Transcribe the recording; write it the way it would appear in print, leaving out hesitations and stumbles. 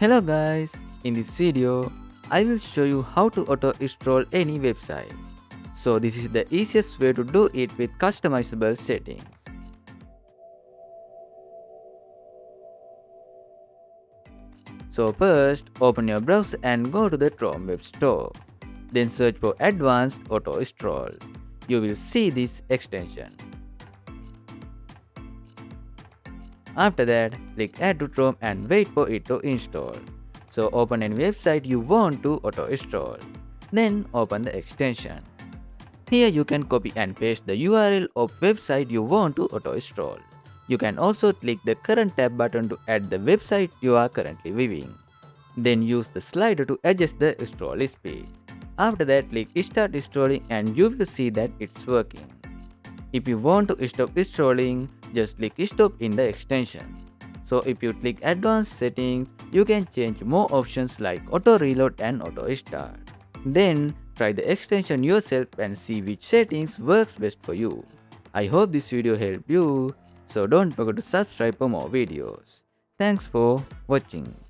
Hello guys, in this video, I will show you how to auto-install any website. So this is the easiest way to do it with customizable settings. So first, open your browser and go to the Chrome Web Store. Then search for Advanced Auto Install. You will see this extension. After that, click Add to Chrome and wait for it to install. So open any website you want to auto install. Then open the extension. Here you can copy and paste the URL of website you want to auto install. You can also click the current tab button to add the website you are currently viewing. Then use the slider to adjust the install speed. After that, click Start Installing and you will see that it's working. If you want to stop installing, just click Stop in the extension. So if you click Advanced Settings, you can change more options like Auto Reload and Auto Start. Then try the extension yourself and see which settings works best for you. I hope this video helped you, so don't forget to subscribe for more videos. Thanks for watching.